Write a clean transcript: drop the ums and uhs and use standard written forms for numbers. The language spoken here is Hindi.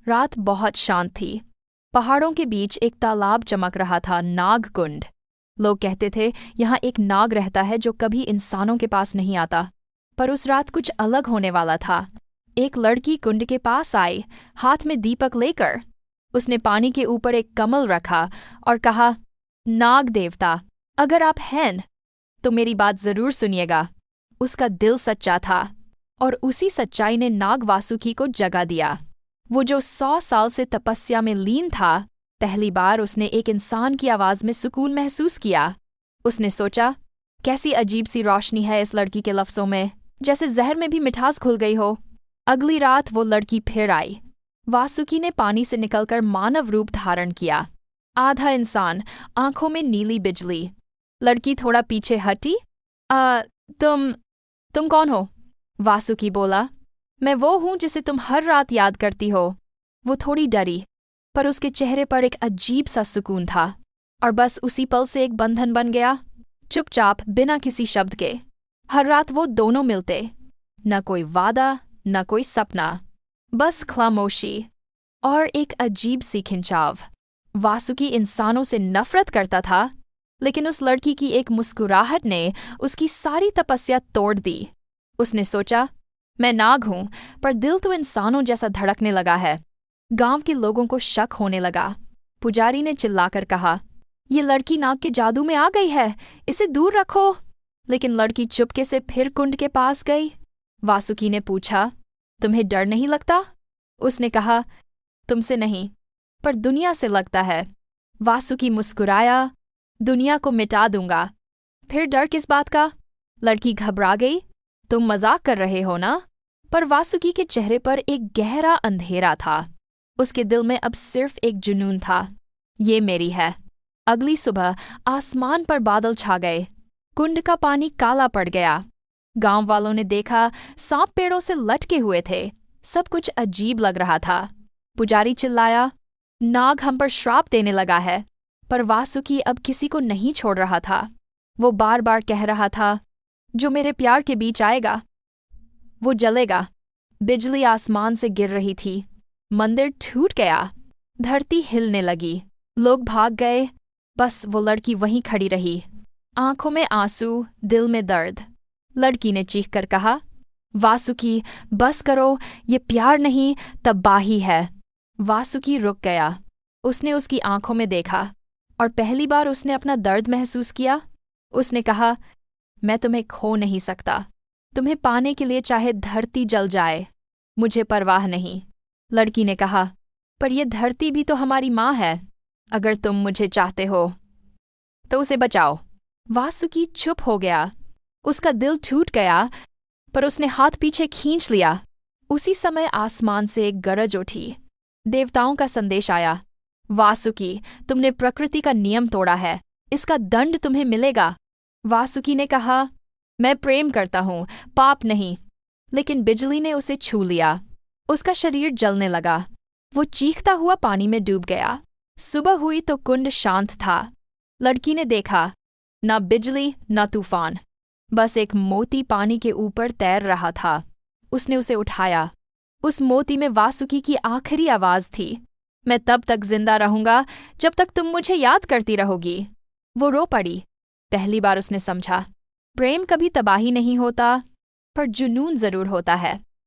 रात बहुत शांत थी। पहाड़ों के बीच एक तालाब चमक रहा था, नागकुंड। लोग कहते थे यहाँ एक नाग रहता है जो कभी इंसानों के पास नहीं आता। पर उस रात कुछ अलग होने वाला था। एक लड़की कुंड के पास आई, हाथ में दीपक लेकर। उसने पानी के ऊपर एक कमल रखा और कहा, नाग देवता, अगर आप हैं तो मेरी बात जरूर सुनिएगा। उसका दिल सच्चा था और उसी सच्चाई ने नाग वासुकी को जगा दिया। वो जो 100 साल से तपस्या में लीन था, पहली बार उसने एक इंसान की आवाज़ में सुकून महसूस किया। उसने सोचा, कैसी अजीब सी रोशनी है इस लड़की के लफ्ज़ों में, जैसे जहर में भी मिठास घुल गई हो। अगली रात वो लड़की फिर आई। वासुकी ने पानी से निकलकर मानव रूप धारण किया, आधा इंसान, आंखों में नीली बिजली। लड़की थोड़ा पीछे हटी। तुम कौन हो? वासुकी बोला। मैं वो हूं जिसे तुम हर रात याद करती हो। वो थोड़ी डरी, पर उसके चेहरे पर एक अजीब सा सुकून था, और बस उसी पल से एक बंधन बन गया। चुपचाप, बिना किसी शब्द के, हर रात वो दोनों मिलते। न कोई वादा, न कोई सपना, बस खामोशी और एक अजीब सी खिंचाव। वासुकी इंसानों से नफरत करता था, लेकिन उस लड़की की एक मुस्कुराहट ने उसकी सारी तपस्या तोड़ दी। उसने सोचा, मैं नाग हूं, पर दिल तो इंसानों जैसा धड़कने लगा है। गांव के लोगों को शक होने लगा। पुजारी ने चिल्लाकर कहा, ये लड़की नाग के जादू में आ गई है, इसे दूर रखो। लेकिन लड़की चुपके से फिर कुंड के पास गई। वासुकी ने पूछा, तुम्हें डर नहीं लगता? उसने कहा, तुमसे नहीं, पर दुनिया से लगता है। वासुकी मुस्कुराया, दुनिया को मिटा दूंगा। फिर डर किस बात का? लड़की घबरा गई। तुम मजाक कर रहे हो ना? पर वासुकी के चेहरे पर एक गहरा अंधेरा था। उसके दिल में अब सिर्फ एक जुनून था, ये मेरी है। अगली सुबह आसमान पर बादल छा गए। कुंड का पानी काला पड़ गया। गांव वालों ने देखा, सांप पेड़ों से लटके हुए थे। सब कुछ अजीब लग रहा था। पुजारी चिल्लाया, नाग हम पर श्राप देने लगा है। पर वासुकी अब किसी को नहीं छोड़ रहा था। वो बार बार कह रहा था, जो मेरे प्यार के बीच आएगा वो जलेगा। बिजली आसमान से गिर रही थी। मंदिर टूट गया। धरती हिलने लगी। लोग भाग गए। बस वो लड़की वहीं खड़ी रही, आंखों में आंसू, दिल में दर्द। लड़की ने चीखकर कहा, वासुकी, बस करो, ये प्यार नहीं, तबाही है। वासुकी रुक गया। उसने उसकी आंखों में देखा, और पहली बार उसने अपना दर्द महसूस किया। उसने कहा, मैं तुम्हें खो नहीं सकता। तुम्हें पाने के लिए चाहे धरती जल जाए, मुझे परवाह नहीं। लड़की ने कहा, पर यह धरती भी तो हमारी माँ है। अगर तुम मुझे चाहते हो तो उसे बचाओ। वासुकी चुप हो गया। उसका दिल टूट गया, पर उसने हाथ पीछे खींच लिया। उसी समय आसमान से एक गरज उठी। देवताओं का संदेश आया, वासुकी, तुमने प्रकृति का नियम तोड़ा है, इसका दंड तुम्हें मिलेगा। वासुकी ने कहा, मैं प्रेम करता हूँ, पाप नहीं। लेकिन बिजली ने उसे छू लिया। उसका शरीर जलने लगा। वो चीखता हुआ पानी में डूब गया। सुबह हुई तो कुंड शांत था। लड़की ने देखा, न बिजली न तूफान, बस एक मोती पानी के ऊपर तैर रहा था। उसने उसे उठाया। उस मोती में वासुकी की आखिरी आवाज थी, मैं तब तक जिंदा रहूंगा जब तक तुम मुझे याद करती रहोगी। वो रो पड़ी। पहली बार उसने समझा, प्रेम कभी तबाही नहीं होता, पर जुनून जरूर होता है।